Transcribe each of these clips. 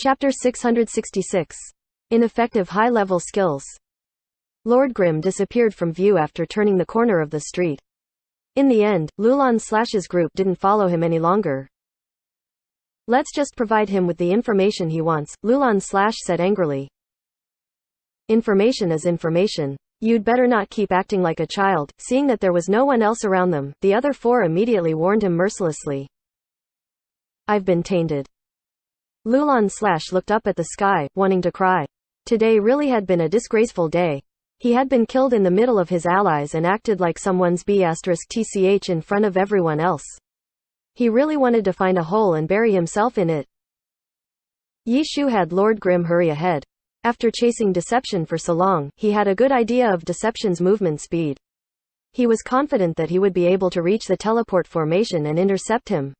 Chapter 666. Ineffective high-level skills. Lord Grimm disappeared from view after turning the corner of the street. In the end, Lulan/Slash's group didn't follow him any longer. Let's just provide him with the information he wants, Lulan/Slash said angrily. Information is information. You'd better not keep acting like a child. Seeing that there was no one else around them, the other four immediately warned him mercilessly. I've been tainted. Lulan/Slash looked up at the sky, wanting to cry. Today really had been a disgraceful day. He had been killed in the middle of his allies and acted like someone's B*TCH in front of everyone else. He really wanted to find a hole and bury himself in it. Yi Shu had Lord Grimm hurry ahead. After chasing Deception for so long, he had a good idea of Deception's movement speed. He was confident that he would be able to reach the teleport formation and intercept him.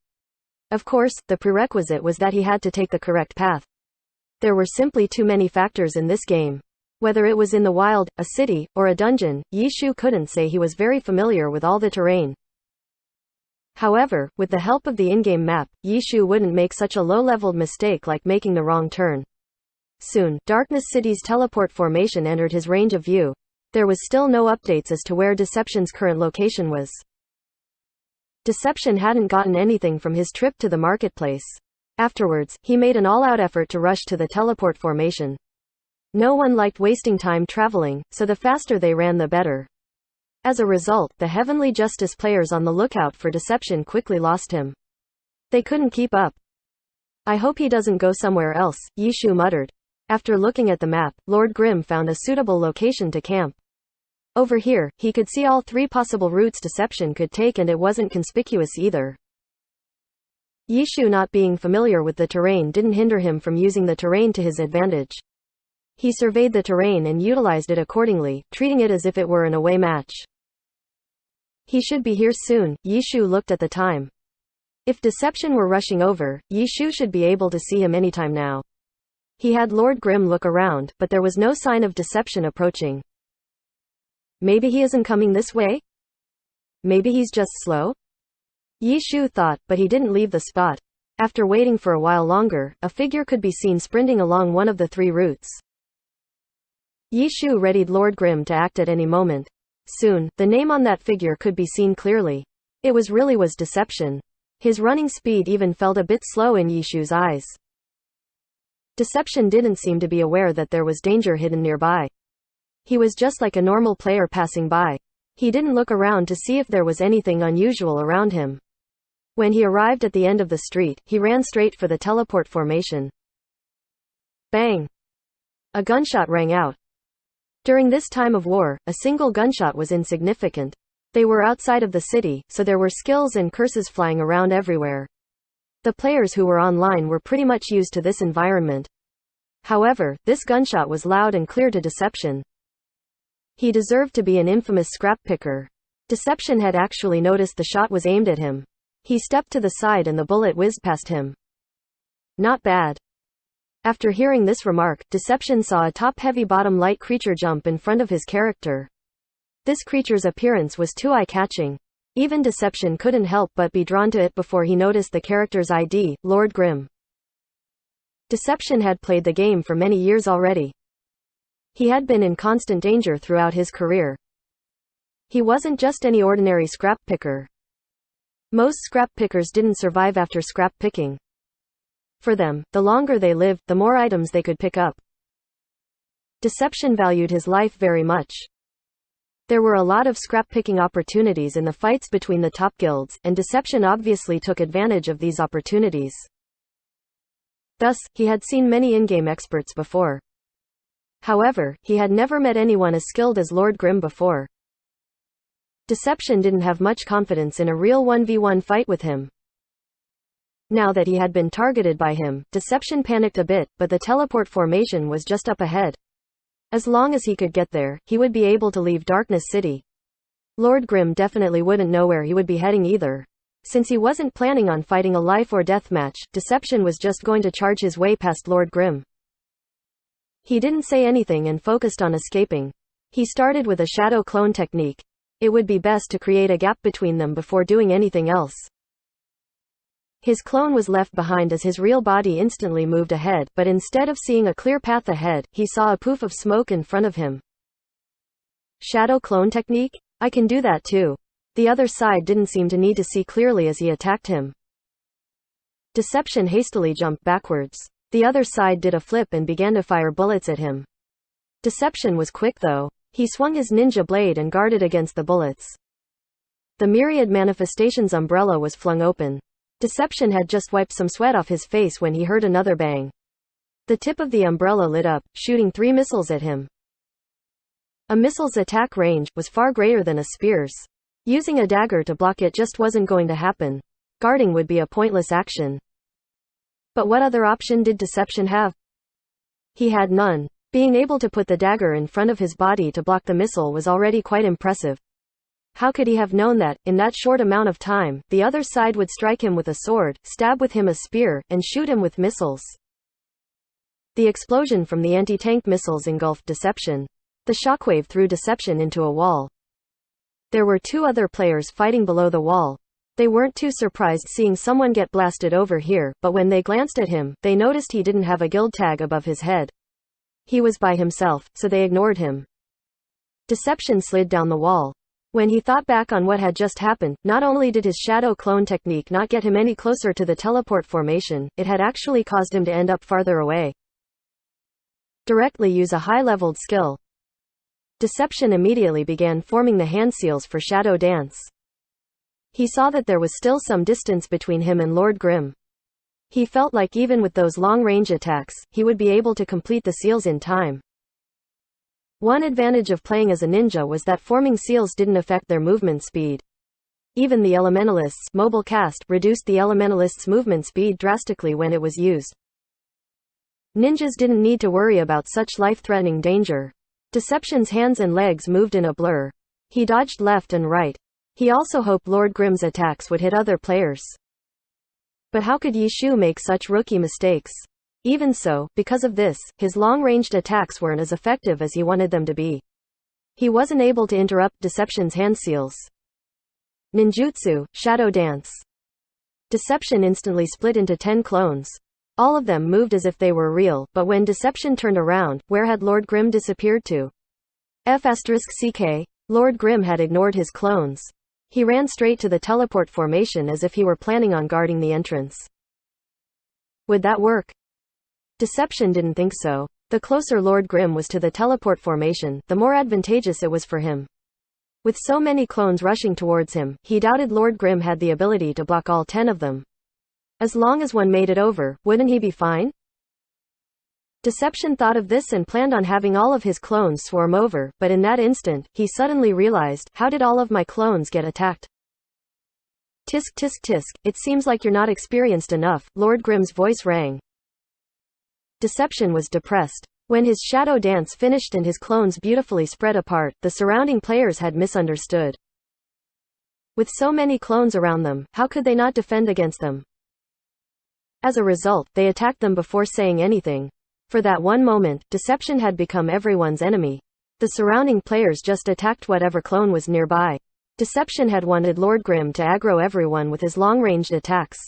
Of course, the prerequisite was that he had to take the correct path. There were simply too many factors in this game. Whether it was in the wild, a city, or a dungeon, Yi Shu couldn't say he was very familiar with all the terrain. However, with the help of the in-game map, Yi Shu wouldn't make such a low-leveled mistake like making the wrong turn. Soon, Darkness City's teleport formation entered his range of view. There was still no updates as to where Deception's current location was. Deception hadn't gotten anything from his trip to the marketplace. Afterwards, he made an all-out effort to rush to the teleport formation. No one liked wasting time traveling, so the faster they ran the better. As a result, the Heavenly Justice players on the lookout for Deception quickly lost him. They couldn't keep up. I hope he doesn't go somewhere else, Yi Shu muttered. After looking at the map, Lord Grimm found a suitable location to camp. Over here, he could see all three possible routes Deception could take, and it wasn't conspicuous either. Yi Shu not being familiar with the terrain didn't hinder him from using the terrain to his advantage. He surveyed the terrain and utilized it accordingly, treating it as if it were an away match. He should be here soon, Yi Shu looked at the time. If Deception were rushing over, Yi Shu should be able to see him anytime now. He had Lord Grimm look around, but there was no sign of Deception approaching. Maybe he isn't coming this way? Maybe he's just slow? Yi Shu thought, but he didn't leave the spot. After waiting for a while longer, a figure could be seen sprinting along one of the three routes. Yi Shu readied Lord Grimm to act at any moment. Soon, the name on that figure could be seen clearly. It was Deception. His running speed even felt a bit slow in Yi Shu's eyes. Deception didn't seem to be aware that there was danger hidden nearby. He was just like a normal player passing by. He didn't look around to see if there was anything unusual around him. When he arrived at the end of the street, he ran straight for the teleport formation. Bang! A gunshot rang out. During this time of war, a single gunshot was insignificant. They were outside of the city, so there were skills and curses flying around everywhere. The players who were online were pretty much used to this environment. However, this gunshot was loud and clear to Deception. He deserved to be an infamous scrap picker. Deception had actually noticed the shot was aimed at him. He stepped to the side and the bullet whizzed past him. Not bad. After hearing this remark, Deception saw a top-heavy bottom-light creature jump in front of his character. This creature's appearance was too eye-catching. Even Deception couldn't help but be drawn to it before he noticed the character's ID, Lord Grimm. Deception had played the game for many years already. He had been in constant danger throughout his career. He wasn't just any ordinary scrap picker. Most scrap pickers didn't survive after scrap picking. For them, the longer they lived, the more items they could pick up. Deception valued his life very much. There were a lot of scrap picking opportunities in the fights between the top guilds, and Deception obviously took advantage of these opportunities. Thus, he had seen many in-game experts before. However, he had never met anyone as skilled as Lord Grimm before. Deception didn't have much confidence in a real 1v1 fight with him. Now that he had been targeted by him, Deception panicked a bit, but the teleport formation was just up ahead. As long as he could get there, he would be able to leave Darkness City. Lord Grimm definitely wouldn't know where he would be heading either. Since he wasn't planning on fighting a life or death match, Deception was just going to charge his way past Lord Grimm. He didn't say anything and focused on escaping. He started with a shadow clone technique. It would be best to create a gap between them before doing anything else. His clone was left behind as his real body instantly moved ahead, but instead of seeing a clear path ahead, he saw a poof of smoke in front of him. Shadow clone technique? I can do that too. The other side didn't seem to need to see clearly as he attacked him. Deception hastily jumped backwards. The other side did a flip and began to fire bullets at him. Deception was quick though. He swung his ninja blade and guarded against the bullets. The myriad manifestations umbrella was flung open. Deception had just wiped some sweat off his face when he heard another bang. The tip of the umbrella lit up, shooting 3 missiles at him. A missile's attack range was far greater than a spear's. Using a dagger to block it just wasn't going to happen. Guarding would be a pointless action. But what other option did Deception have? He had none. Being able to put the dagger in front of his body to block the missile was already quite impressive. How could he have known that, in that short amount of time, the other side would strike him with a sword, stab with him a spear, and shoot him with missiles? The explosion from the anti-tank missiles engulfed Deception. The shockwave threw Deception into a wall. There were 2 other players fighting below the wall. They weren't too surprised seeing someone get blasted over here, but when they glanced at him, they noticed he didn't have a guild tag above his head. He was by himself, so they ignored him. Deception slid down the wall. When he thought back on what had just happened, not only did his shadow clone technique not get him any closer to the teleport formation, it had actually caused him to end up farther away. Directly use a high-leveled skill. Deception immediately began forming the hand seals for Shadow Dance. He saw that there was still some distance between him and Lord Grimm. He felt like even with those long-range attacks, he would be able to complete the seals in time. One advantage of playing as a ninja was that forming seals didn't affect their movement speed. Even the Elementalist's mobile cast reduced the Elementalist's movement speed drastically when it was used. Ninjas didn't need to worry about such life-threatening danger. Deception's hands and legs moved in a blur. He dodged left and right. He also hoped Lord Grimm's attacks would hit other players. But how could Yi Shu make such rookie mistakes? Even so, because of this, his long-ranged attacks weren't as effective as he wanted them to be. He wasn't able to interrupt Deception's hand seals. Ninjutsu, Shadow Dance. Deception instantly split into 10 clones. All of them moved as if they were real, but when Deception turned around, where had Lord Grimm disappeared to? F***CK. Lord Grimm had ignored his clones. He ran straight to the teleport formation as if he were planning on guarding the entrance. Would that work? Deception didn't think so. The closer Lord Grimm was to the teleport formation, the more advantageous it was for him. With so many clones rushing towards him, he doubted Lord Grimm had the ability to block all 10 of them. As long as one made it over, wouldn't he be fine? Deception thought of this and planned on having all of his clones swarm over, but in that instant, he suddenly realized, how did all of my clones get attacked? Tisk tisk tisk, it seems like you're not experienced enough, Lord Grimm's voice rang. Deception was depressed. When his shadow dance finished and his clones beautifully spread apart, the surrounding players had misunderstood. With so many clones around them, how could they not defend against them? As a result, they attacked them before saying anything. For that one moment, Deception had become everyone's enemy. The surrounding players just attacked whatever clone was nearby. Deception had wanted Lord Grimm to aggro everyone with his long-ranged attacks.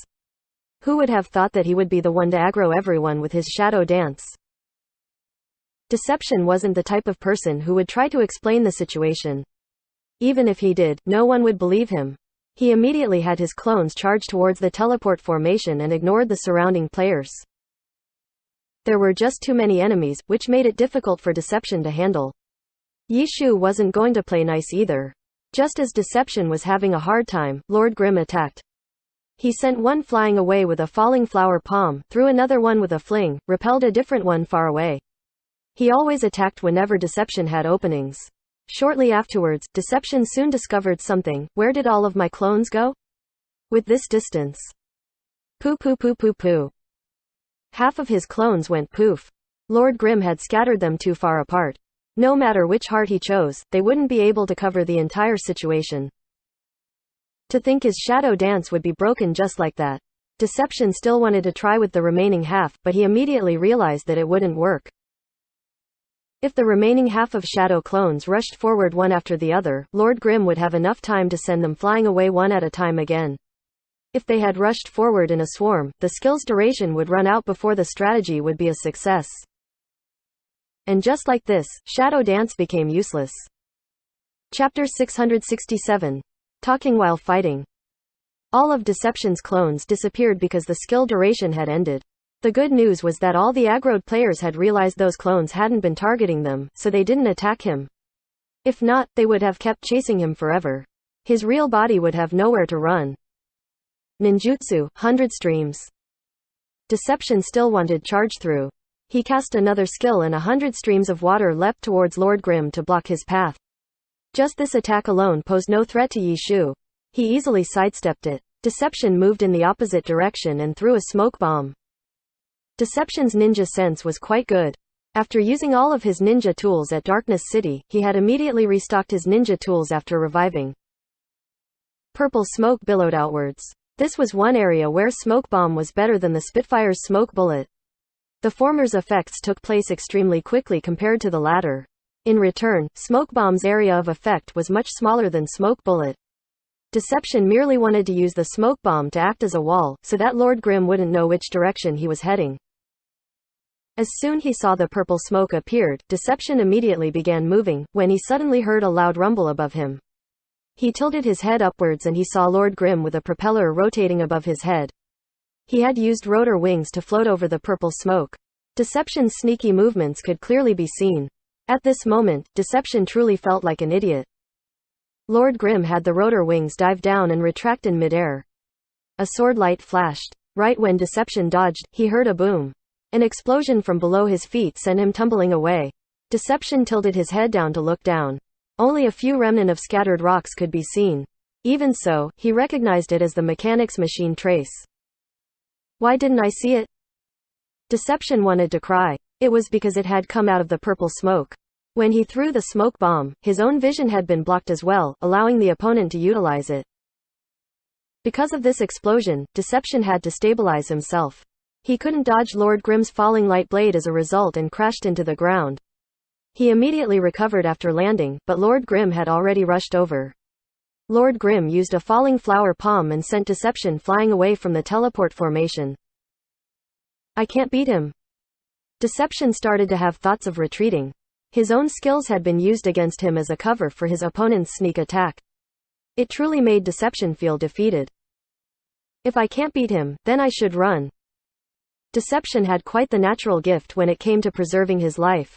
Who would have thought that he would be the one to aggro everyone with his shadow dance? Deception wasn't the type of person who would try to explain the situation. Even if he did, no one would believe him. He immediately had his clones charge towards the teleport formation and ignored the surrounding players. There were just too many enemies, which made it difficult for Deception to handle. Yi Shu wasn't going to play nice either. Just as Deception was having a hard time, Lord Grimm attacked. He sent one flying away with a falling flower palm, threw another one with a fling, repelled a different one far away. He always attacked whenever Deception had openings. Shortly afterwards, Deception soon discovered something. Where did all of my clones go? With this distance. Poo poo poo poo poo. Half of his clones went poof. Lord Grimm had scattered them too far apart. No matter which heart he chose, they wouldn't be able to cover the entire situation. To think his shadow dance would be broken just like that. Deception still wanted to try with the remaining half, but he immediately realized that it wouldn't work. If the remaining half of shadow clones rushed forward one after the other, Lord Grimm would have enough time to send them flying away one at a time again. If they had rushed forward in a swarm, the skill's duration would run out before the strategy would be a success. And just like this, Shadow Dance became useless. Chapter 667. Talking while fighting. All of Deception's clones disappeared because the skill duration had ended. The good news was that all the aggroed players had realized those clones hadn't been targeting them, so they didn't attack him. If not, they would have kept chasing him forever. His real body would have nowhere to run. Ninjutsu, 100 streams. Deception still wanted charge through. He cast another skill and 100 streams of water leapt towards Lord Grimm to block his path. Just this attack alone posed no threat to Yi Shu. He easily sidestepped it. Deception moved in the opposite direction and threw a smoke bomb. Deception's ninja sense was quite good. After using all of his ninja tools at Darkness City, he had immediately restocked his ninja tools after reviving. Purple smoke billowed outwards. This was one area where smoke bomb was better than the Spitfire's smoke bullet. The former's effects took place extremely quickly compared to the latter. In return, smoke bomb's area of effect was much smaller than smoke bullet. Deception merely wanted to use the smoke bomb to act as a wall, so that Lord Grimm wouldn't know which direction he was heading. As soon he saw the purple smoke appeared, Deception immediately began moving, when he suddenly heard a loud rumble above him. He tilted his head upwards and he saw Lord Grimm with a propeller rotating above his head. He had used rotor wings to float over the purple smoke. Deception's sneaky movements could clearly be seen. At this moment, Deception truly felt like an idiot. Lord Grimm had the rotor wings dive down and retract in midair. A sword light flashed. Right when Deception dodged, he heard a boom. An explosion from below his feet sent him tumbling away. Deception tilted his head down to look down. Only a few remnant of scattered rocks could be seen. Even so, he recognized it as the mechanic's machine trace. Why didn't I see it? Deception wanted to cry. It was because it had come out of the purple smoke. When he threw the smoke bomb, his own vision had been blocked as well, allowing the opponent to utilize it. Because of this explosion, Deception had to stabilize himself. He couldn't dodge Lord Grimm's falling light blade as a result and crashed into the ground. He immediately recovered after landing, but Lord Grimm had already rushed over. Lord Grimm used a falling flower palm and sent Deception flying away from the teleport formation. I can't beat him. Deception started to have thoughts of retreating. His own skills had been used against him as a cover for his opponent's sneak attack. It truly made Deception feel defeated. If I can't beat him, then I should run. Deception had quite the natural gift when it came to preserving his life.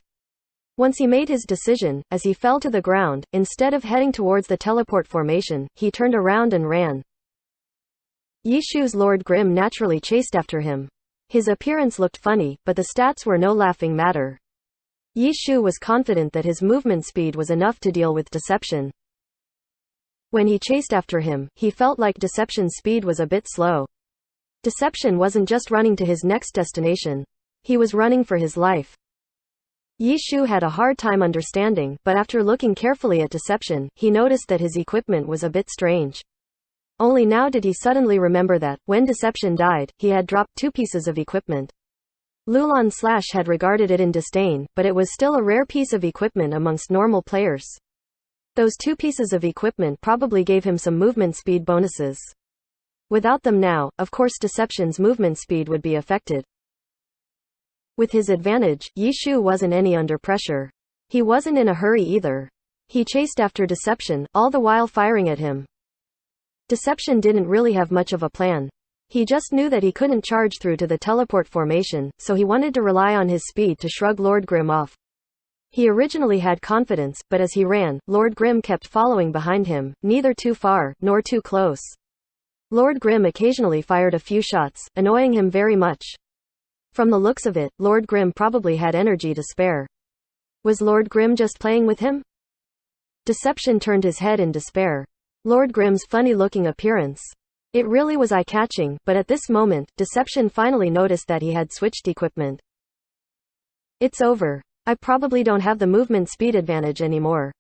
Once he made his decision, as he fell to the ground, instead of heading towards the teleport formation, he turned around and ran. Yi Shu's Lord Grimm naturally chased after him. His appearance looked funny, but the stats were no laughing matter. Yi Shu was confident that his movement speed was enough to deal with Deception. When he chased after him, he felt like Deception's speed was a bit slow. Deception wasn't just running to his next destination. He was running for his life. Yi Shu had a hard time understanding, but after looking carefully at Deception, he noticed that his equipment was a bit strange. Only now did he suddenly remember that, when Deception died, he had dropped 2 pieces of equipment. Lulan Slash had regarded it in disdain, but it was still a rare piece of equipment amongst normal players. Those 2 pieces of equipment probably gave him some movement speed bonuses. Without them now, of course Deception's movement speed would be affected. With his advantage, Yi Shu wasn't any under pressure. He wasn't in a hurry either. He chased after Deception, all the while firing at him. Deception didn't really have much of a plan. He just knew that he couldn't charge through to the teleport formation, so he wanted to rely on his speed to shrug Lord Grimm off. He originally had confidence, but as he ran, Lord Grimm kept following behind him, neither too far, nor too close. Lord Grimm occasionally fired a few shots, annoying him very much. From the looks of it, Lord Grimm probably had energy to spare. Was Lord Grimm just playing with him? Deception turned his head in despair. Lord Grimm's funny-looking appearance. It really was eye-catching, but at this moment, Deception finally noticed that he had switched equipment. It's over. I probably don't have the movement speed advantage anymore.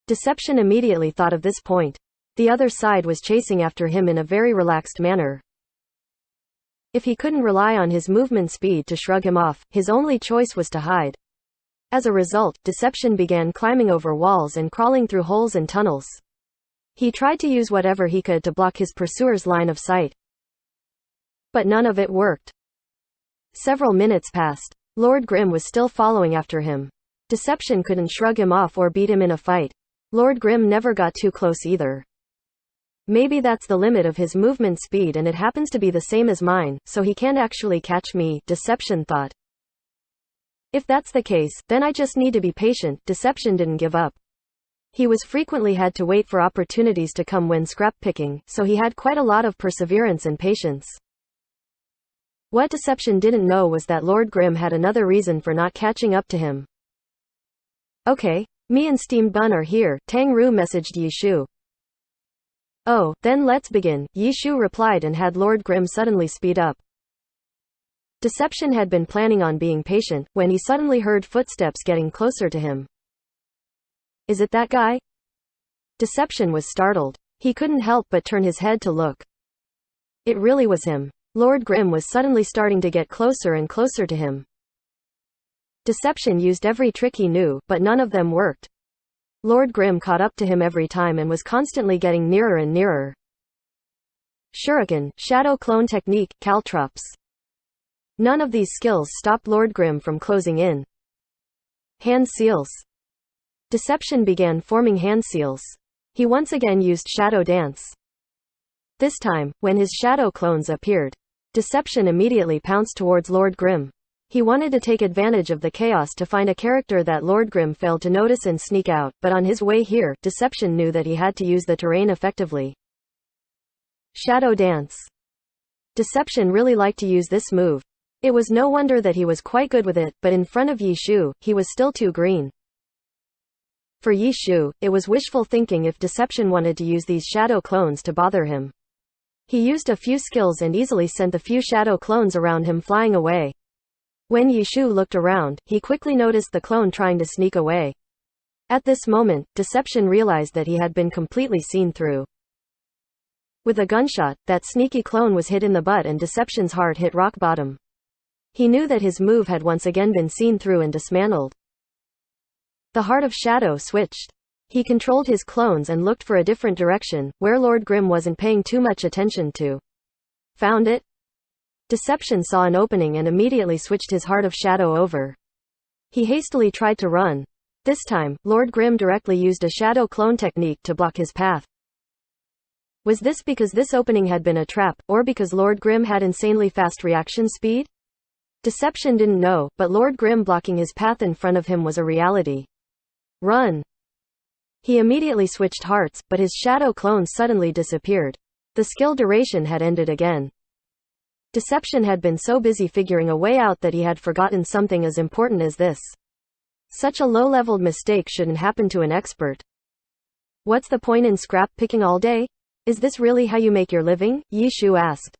Deception immediately thought of this point. The other side was chasing after him in a very relaxed manner. If he couldn't rely on his movement speed to shrug him off, his only choice was to hide. As a result, Deception began climbing over walls and crawling through holes and tunnels. He tried to use whatever he could to block his pursuer's line of sight. But none of it worked. Several minutes passed. Lord Grimm was still following after him. Deception couldn't shrug him off or beat him in a fight. Lord Grimm never got too close either. Maybe that's the limit of his movement speed and it happens to be the same as mine, so he can't actually catch me, Deception thought. If that's the case, then I just need to be patient. Deception didn't give up. He was frequently had to wait for opportunities to come when scrap picking, so he had quite a lot of perseverance and patience. What Deception didn't know was that Lord Grimm had another reason for not catching up to him. Okay, me and Steamed Bun are here, Tang Ru messaged Yi Shu. Oh, then let's begin, Yi Shu replied and had Lord Grimm suddenly speed up. Deception had been planning on being patient, when he suddenly heard footsteps getting closer to him. Is it that guy? Deception was startled. He couldn't help but turn his head to look. It really was him. Lord Grimm was suddenly starting to get closer and closer to him. Deception used every trick he knew, but none of them worked. Lord Grimm caught up to him every time and was constantly getting nearer and nearer. Shuriken, Shadow Clone Technique, Caltrops. None of these skills stopped Lord Grimm from closing in. Hand seals. Deception began forming hand seals. He once again used Shadow Dance. This time, when his shadow clones appeared, Deception immediately pounced towards Lord Grimm. He wanted to take advantage of the chaos to find a character that Lord Grimm failed to notice and sneak out, but on his way here, Deception knew that he had to use the terrain effectively. Shadow Dance. Deception really liked to use this move. It was no wonder that he was quite good with it, but in front of Yi Shu, he was still too green. For Yi Shu, it was wishful thinking if Deception wanted to use these shadow clones to bother him. He used a few skills and easily sent the few shadow clones around him flying away. When Yi Shu looked around, he quickly noticed the clone trying to sneak away. At this moment, Deception realized that he had been completely seen through. With a gunshot, that sneaky clone was hit in the butt and Deception's heart hit rock bottom. He knew that his move had once again been seen through and dismantled. The heart of Shadow switched. He controlled his clones and looked for a different direction, where Lord Grimm wasn't paying too much attention to. Found it? Deception saw an opening and immediately switched his heart of Shadow over. He hastily tried to run. This time, Lord Grimm directly used a shadow clone technique to block his path. Was this because this opening had been a trap, or because Lord Grimm had insanely fast reaction speed? Deception didn't know, but Lord Grimm blocking his path in front of him was a reality. Run! He immediately switched hearts, but his shadow clone suddenly disappeared. The skill duration had ended again. Deception had been so busy figuring a way out that he had forgotten something as important as this. Such a low-leveled mistake shouldn't happen to an expert. What's the point in scrap picking all day? Is this really how you make your living? Yi Shu asked.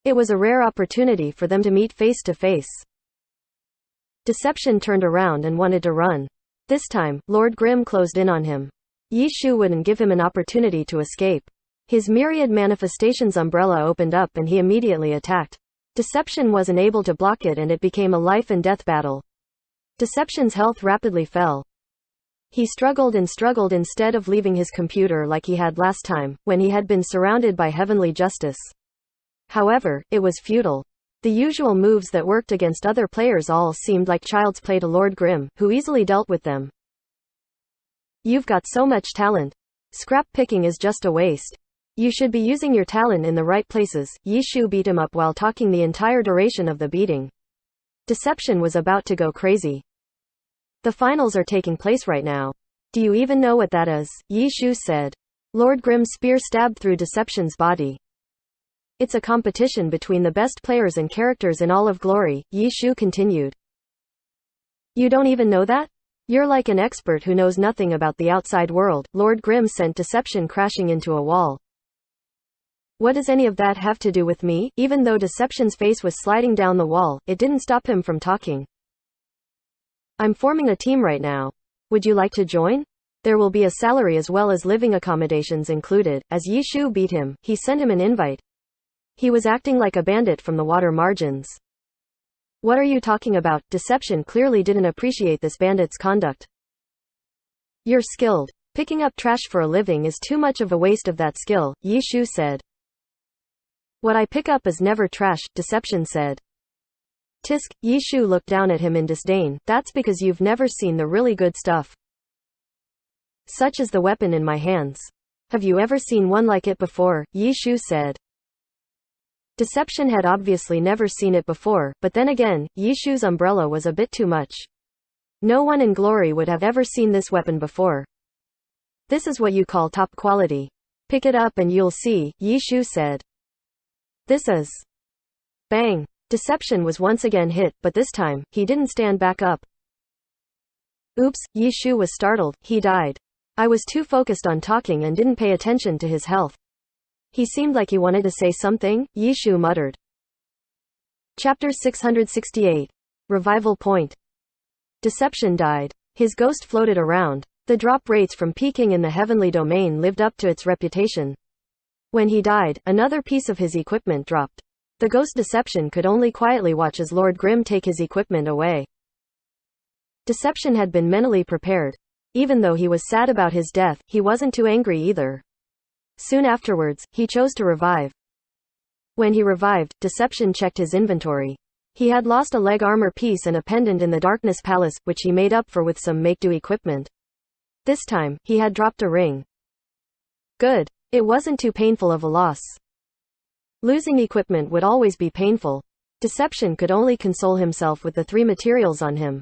It was a rare opportunity for them to meet face to face. Deception turned around and wanted to run. This time, Lord Grimm closed in on him. Yi Shu wouldn't give him an opportunity to escape. His myriad manifestations umbrella opened up and he immediately attacked. Deception wasn't able to block it and it became a life and death battle. Deception's health rapidly fell. He struggled and struggled instead of leaving his computer like he had last time, when he had been surrounded by heavenly justice. However, it was futile. The usual moves that worked against other players all seemed like child's play to Lord Grimm, who easily dealt with them. You've got so much talent. Scrap picking is just a waste. You should be using your talent in the right places. Yi Shu beat him up while talking the entire duration of the beating. Deception was about to go crazy. The finals are taking place right now. Do you even know what that is? Yi Shu said. Lord Grimm's spear stabbed through Deception's body. It's a competition between the best players and characters in all of Glory, Yi Shu continued. You don't even know that? You're like an expert who knows nothing about the outside world. Lord Grimm sent Deception crashing into a wall. What does any of that have to do with me? Even though Deception's face was sliding down the wall, it didn't stop him from talking. I'm forming a team right now. Would you like to join? There will be a salary as well as living accommodations included. As Yi Shu beat him, he sent him an invite. He was acting like a bandit from the water margins. What are you talking about? Deception clearly didn't appreciate this bandit's conduct. You're skilled. Picking up trash for a living is too much of a waste of that skill, Yi Shu said. What I pick up is never trash, Deception said. Tisk, Yi Shu looked down at him in disdain. That's because you've never seen the really good stuff. Such is the weapon in my hands. Have you ever seen one like it before? Yi Shu said. Deception had obviously never seen it before, but then again, Yi Shu's umbrella was a bit too much. No one in Glory would have ever seen this weapon before. This is what you call top quality. Pick it up and you'll see, Yi Shu said. This is. Bang. Deception was once again hit, but this time, he didn't stand back up. Oops, Yi Shu was startled. He died. I was too focused on talking and didn't pay attention to his health. He seemed like he wanted to say something, Yi Shu muttered. Chapter 668. Revival Point. Deception died. His ghost floated around. The drop rates from peaking in the heavenly domain lived up to its reputation. When he died, another piece of his equipment dropped. The ghost Deception could only quietly watch as Lord Grimm take his equipment away. Deception had been mentally prepared. Even though he was sad about his death, he wasn't too angry either. Soon afterwards, he chose to revive. When he revived, Deception checked his inventory. He had lost a leg armor piece and a pendant in the Darkness Palace, which he made up for with some make-do equipment. This time, he had dropped a ring. Good. It wasn't too painful of a loss. Losing equipment would always be painful. Deception could only console himself with the 3 materials on him.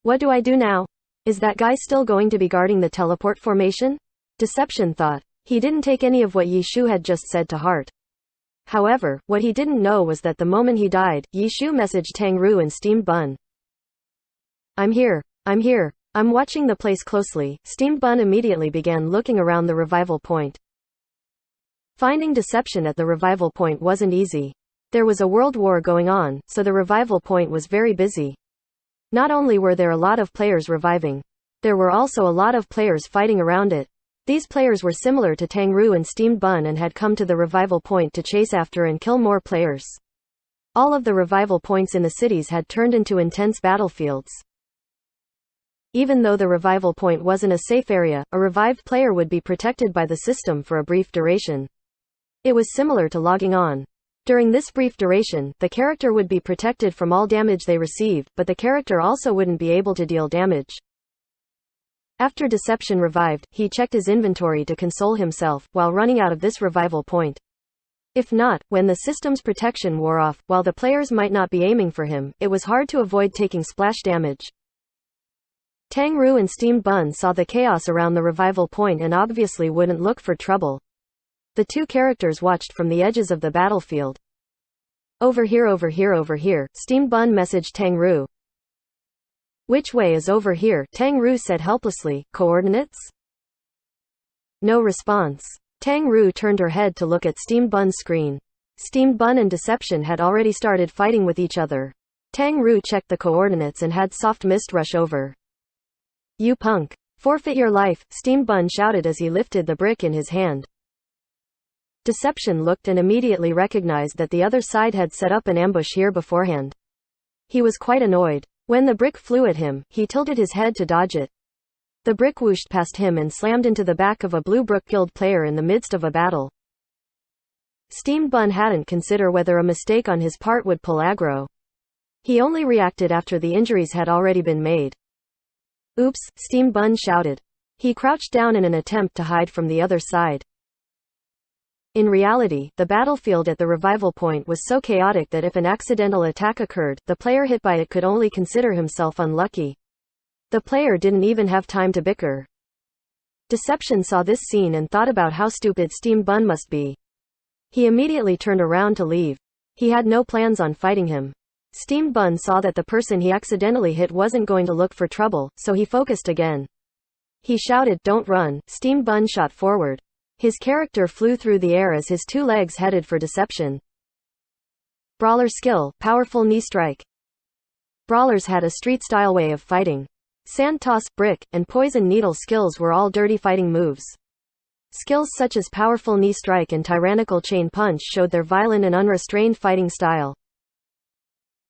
What do I do now? Is that guy still going to be guarding the teleport formation? Deception thought. He didn't take any of what Yi Shu had just said to heart. However, what he didn't know was that the moment he died, Yi Shu messaged Tang Ru and Steamed Bun. I'm here. I'm watching the place closely. Steamed Bun immediately began looking around the revival point. Finding Deception at the revival point wasn't easy. There was a world war going on, so the revival point was very busy. Not only were there a lot of players reviving, there were also a lot of players fighting around it. These players were similar to Tang Ru and Steamed Bun and had come to the revival point to chase after and kill more players. All of the revival points in the cities had turned into intense battlefields. Even though the revival point wasn't a safe area, a revived player would be protected by the system for a brief duration. It was similar to logging on. During this brief duration, the character would be protected from all damage they received, but the character also wouldn't be able to deal damage. After Deception revived, he checked his inventory to console himself, while running out of this revival point. If not, when the system's protection wore off, while the players might not be aiming for him, it was hard to avoid taking splash damage. Tang Ru and Steamed Bun saw the chaos around the revival point and obviously wouldn't look for trouble. The 2 characters watched from the edges of the battlefield. Over here, Steamed Bun messaged Tang Ru. Which way is over here? Tang Ru said helplessly. Coordinates? No response. Tang Ru turned her head to look at Steamed Bun's screen. Steamed Bun and Deception had already started fighting with each other. Tang Ru checked the coordinates and had Soft Mist rush over. You punk. Forfeit your life, Steamed Bun shouted as he lifted the brick in his hand. Deception looked and immediately recognized that the other side had set up an ambush here beforehand. He was quite annoyed. When the brick flew at him, he tilted his head to dodge it. The brick whooshed past him and slammed into the back of a Blue Brook Guild player in the midst of a battle. Steamed Bun hadn't considered whether a mistake on his part would pull aggro. He only reacted after the injuries had already been made. Oops, Steamed Bun shouted. He crouched down in an attempt to hide from the other side. In reality, the battlefield at the revival point was so chaotic that if an accidental attack occurred, the player hit by it could only consider himself unlucky. The player didn't even have time to bicker. Deception saw this scene and thought about how stupid Steamed Bun must be. He immediately turned around to leave. He had no plans on fighting him. Steamed Bun saw that the person he accidentally hit wasn't going to look for trouble, so he focused again. He shouted, "Don't run." Steamed Bun shot forward. His character flew through the air as his 2 legs headed for Deception. Brawler skill, powerful knee strike. Brawlers had a street-style way of fighting. Sand toss, brick, and poison needle skills were all dirty fighting moves. Skills such as powerful knee strike and tyrannical chain punch showed their violent and unrestrained fighting style.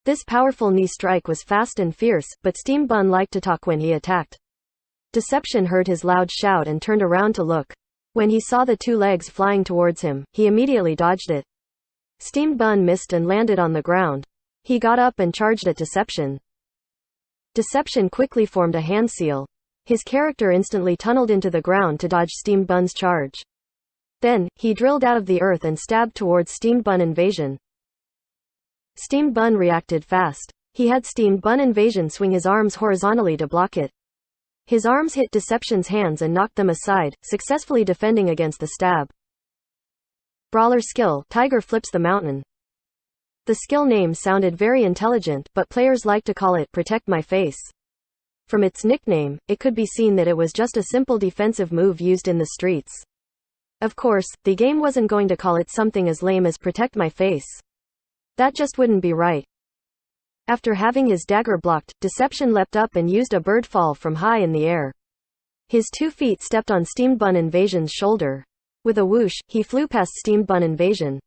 This powerful knee strike was fast and fierce, but Steamed Bun liked to talk when he attacked. Deception heard his loud shout and turned around to look. When he saw the two legs flying towards him, he immediately dodged it. Steamed bun missed and landed on the ground. He got up and charged at Deception. Deception quickly formed a hand seal. His character instantly tunneled into the ground to dodge Steamed bun's charge. Then, he drilled out of the earth and stabbed towards Steamed bun invasion. Steamed bun reacted fast. He had Steamed bun invasion swing his arms horizontally to block it. His arms hit Deception's hands and knocked them aside, successfully defending against the stab. Brawler skill, Tiger flips the mountain. The skill name sounded very intelligent, but players like to call it Protect My Face. From its nickname, it could be seen that it was just a simple defensive move used in the streets. Of course, the game wasn't going to call it something as lame as Protect My Face. That just wouldn't be right. After having his dagger blocked, Deception leapt up and used a bird fall from high in the air. His 2 feet stepped on Steamed bun invasion's shoulder. With a whoosh, he flew past Steamed bun invasion.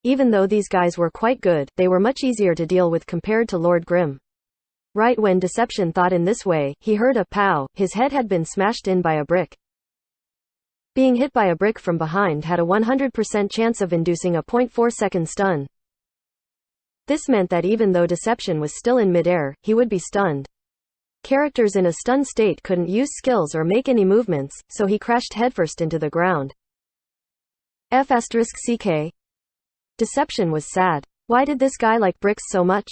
Even though these guys were quite good, they were much easier to deal with compared to Lord Grimm. Right when Deception thought in this way, he heard a pow. His head had been smashed in by a brick. Being hit by a brick from behind had a 100% chance of inducing a 0.4-second stun. This meant that even though Deception was still in midair, he would be stunned. Characters in a stun state couldn't use skills or make any movements, so he crashed headfirst into the ground. F***ck. Deception was sad. Why did this guy like bricks so much?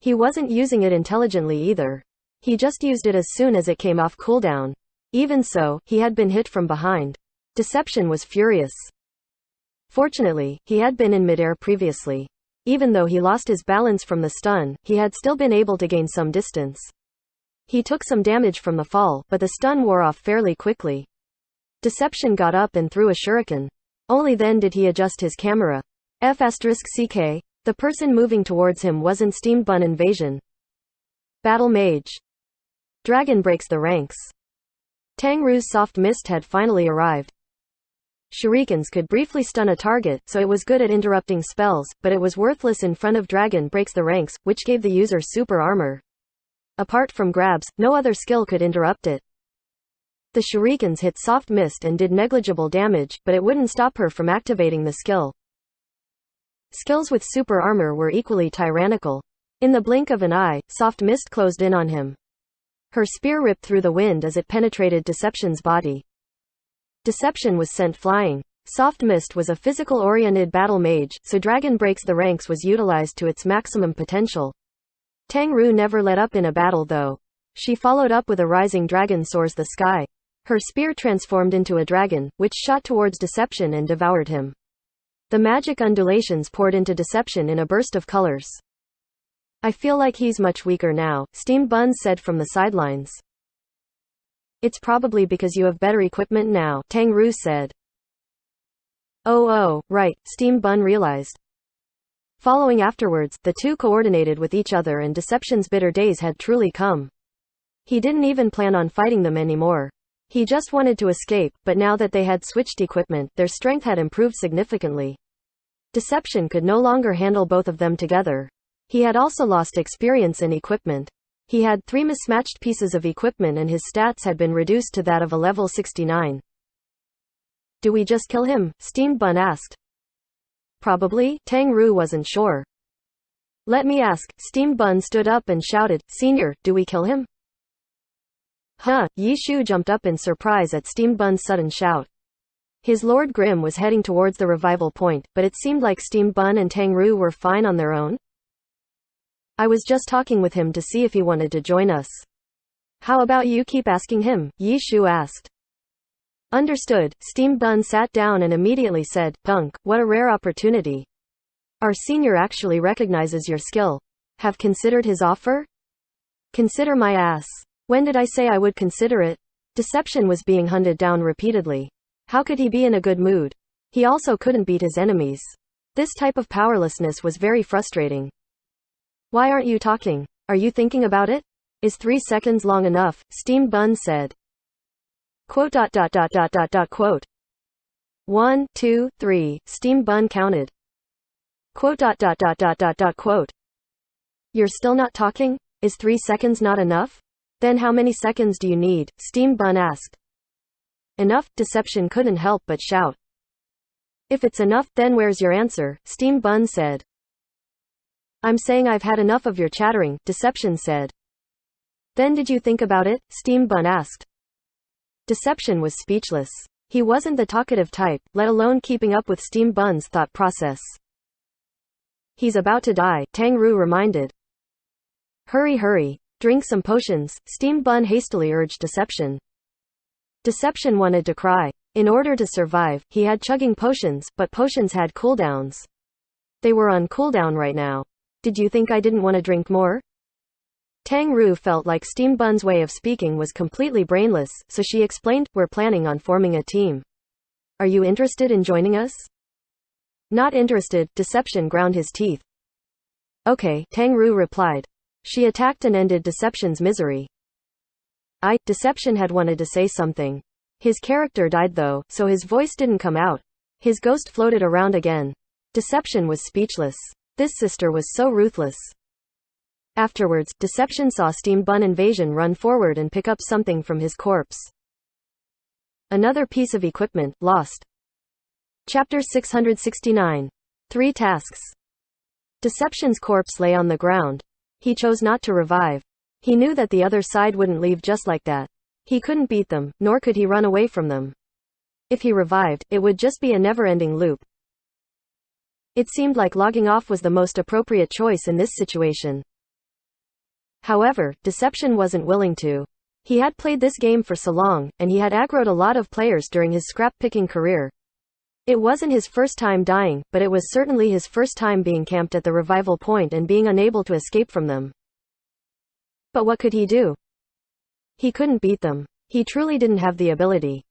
He wasn't using it intelligently either. He just used it as soon as it came off cooldown. Even so, he had been hit from behind. Deception was furious. Fortunately, he had been in midair previously. Even though he lost his balance from the stun, he had still been able to gain some distance. He took some damage from the fall, but the stun wore off fairly quickly. Deception got up and threw a shuriken. Only then did he adjust his camera. F***ck. The person moving towards him wasn't Steamed bun invasion. Battle Mage. Dragon breaks the ranks. Tang Ru's soft mist had finally arrived. Shurikens could briefly stun a target, so it was good at interrupting spells, but it was worthless in front of Dragon breaks the ranks, which gave the user super armor. Apart from grabs, no other skill could interrupt it. The shurikens hit soft mist and did negligible damage, but it wouldn't stop her from activating the skill. Skills with super armor were equally tyrannical. In the blink of an eye, soft mist closed in on him. Her spear ripped through the wind as it penetrated Deception's body. Deception was sent flying. Soft mist was a physical-oriented battle mage, so Dragon breaks the ranks was utilized to its maximum potential. Tang Ru never let up in a battle though. She followed up with a rising dragon soars the sky. Her spear transformed into a dragon, which shot towards Deception and devoured him. The magic undulations poured into Deception in a burst of colors. I feel like he's much weaker now, Steamed bun said from the sidelines. It's probably because you have better equipment now, Tang Ru said. Oh, right, Steamed bun realized. Following afterwards, the two coordinated with each other and Deception's bitter days had truly come. He didn't even plan on fighting them anymore. He just wanted to escape, but now that they had switched equipment, their strength had improved significantly. Deception could no longer handle both of them together. He had also lost experience in equipment. He had 3 mismatched pieces of equipment and his stats had been reduced to that of a level 69. Do we just kill him? Steamed bun asked. Probably, Tang Ru wasn't sure. Let me ask, Steamed bun stood up and shouted, Senior, do we kill him? Huh, Yi Shu jumped up in surprise at Steamed bun's sudden shout. His Lord Grimm was heading towards the revival point, but it seemed like Steamed bun and Tang Ru were fine on their own. I was just talking with him to see if he wanted to join us. How about you keep asking him? Yi Shu asked. Understood. Steamed bun sat down and immediately said, Punk, what a rare opportunity. Our senior actually recognizes your skill. Have considered his offer? Consider my ass. When did I say I would consider it? Deception was being hunted down repeatedly. How could he be in a good mood? He also couldn't beat his enemies. This type of powerlessness was very frustrating. Why aren't you talking? Are you thinking about it? Is 3 seconds long enough? Steamed bun said. Quote. 1, 2, 3, Steamed bun counted. Quote. You're still not talking? Is 3 seconds not enough? Then how many seconds do you need? Steam Bun asked. Enough, Deception couldn't help but shout. If it's enough, then where's your answer? Steam Bun said. I'm saying I've had enough of your chattering, Deception said. Then did you think about it? Steam Bun asked. Deception was speechless. He wasn't the talkative type, let alone keeping up with Steam Bun's thought process. He's about to die, Tang Ru reminded. Hurry, hurry. Drink some potions, Steam Bun hastily urged Deception. Deception wanted to cry. In order to survive, he had chugging potions, but potions had cooldowns. They were on cooldown right now. Did you think I didn't want to drink more? Tang Ru felt like Steam Bun's way of speaking was completely brainless, so she explained, we're planning on forming a team. Are you interested in joining us? Not interested, Deception ground his teeth. Okay, Tang Ru replied. She attacked and ended Deception's misery. Deception had wanted to say something. His character died though, so his voice didn't come out. His ghost floated around again. Deception was speechless. This sister was so ruthless. Afterwards, Deception saw Steam Bun Invasion run forward and pick up something from his corpse. Another piece of equipment, lost. Chapter 669. 3 tasks. Deception's corpse lay on the ground. He chose not to revive. He knew that the other side wouldn't leave just like that. He couldn't beat them, nor could he run away from them. If he revived, it would just be a never-ending loop. It seemed like logging off was the most appropriate choice in this situation. However, Deception wasn't willing to. He had played this game for so long, and he had aggroed a lot of players during his scrap-picking career. It wasn't his first time dying, but it was certainly his first time being camped at the revival point and being unable to escape from them. But what could he do? He couldn't beat them. He truly didn't have the ability.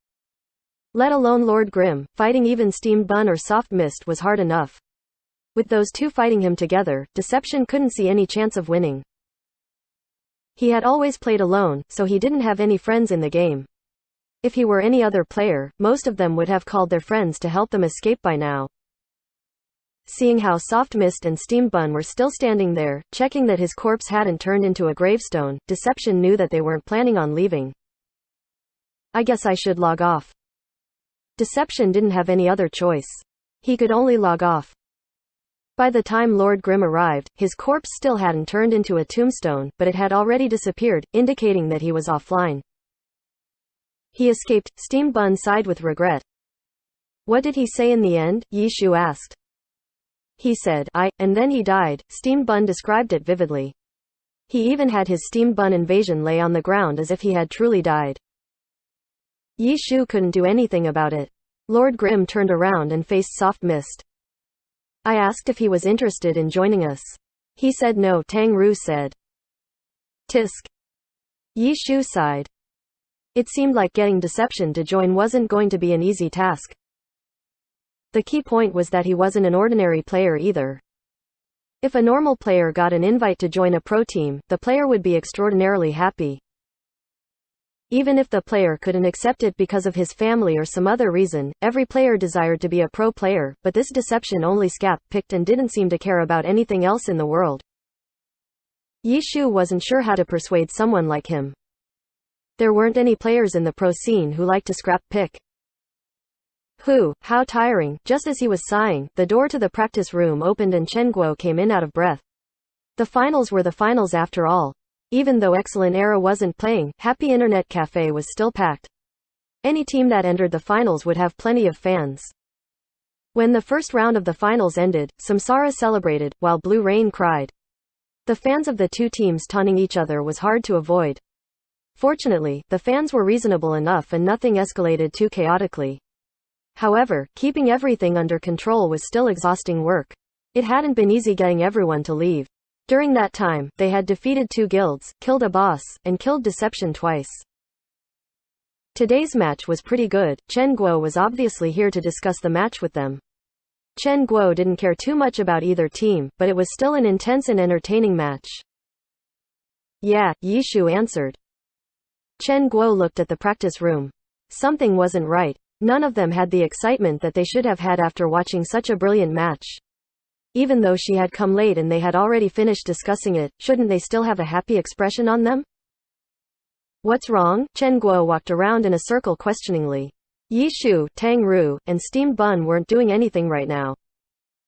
Let alone Lord Grimm, fighting even Steam Bun or Soft Mist was hard enough. With those two fighting him together, Deception couldn't see any chance of winning. He had always played alone, so he didn't have any friends in the game. If he were any other player, most of them would have called their friends to help them escape by now. Seeing how Soft Mist and Steam Bun were still standing there, checking that his corpse hadn't turned into a gravestone, Deception knew that they weren't planning on leaving. I guess I should log off. Deception didn't have any other choice. He could only log off. By the time Lord Grimm arrived, his corpse still hadn't turned into a tombstone, but it had already disappeared, indicating that he was offline. He escaped, Steam Bun sighed with regret. What did he say in the end? Yishu asked. He said, and then he died, Steam Bun described it vividly. He even had his Steam Bun invasion lay on the ground as if he had truly died. Yishu couldn't do anything about it. Lord Grimm turned around and faced Soft Mist. I asked if he was interested in joining us. He said no, Tang Ru said. Tisk. Yishu sighed. It seemed like getting Deception to join wasn't going to be an easy task. The key point was that he wasn't an ordinary player either. If a normal player got an invite to join a pro team, the player would be extraordinarily happy. Even if the player couldn't accept it because of his family or some other reason, every player desired to be a pro player, but this Deception only picked and didn't seem to care about anything else in the world. Yishu wasn't sure how to persuade someone like him. There weren't any players in the pro scene who liked to scrap pick. How tiring. Just as he was sighing, the door to the practice room opened and Chen Guo came in out of breath. The finals were the finals after all. Even though Excellent Era wasn't playing, Happy Internet Cafe was still packed. Any team that entered the finals would have plenty of fans. When the first round of the finals ended, Samsara celebrated, while Blue Rain cried. The fans of the two teams taunting each other was hard to avoid. Fortunately, the fans were reasonable enough and nothing escalated too chaotically. However, keeping everything under control was still exhausting work. It hadn't been easy getting everyone to leave. During that time, they had defeated 2 guilds, killed a boss, and killed Deception twice. Today's match was pretty good. Chen Guo was obviously here to discuss the match with them. Chen Guo didn't care too much about either team, but it was still an intense and entertaining match. Yeah, Yishu answered. Chen Guo looked at the practice room. Something wasn't right. None of them had the excitement that they should have had after watching such a brilliant match. Even though she had come late and they had already finished discussing it, shouldn't they still have a happy expression on them? What's wrong? Chen Guo walked around in a circle questioningly. Yi Shu, Tang Ru, and Steamed Bun weren't doing anything right now.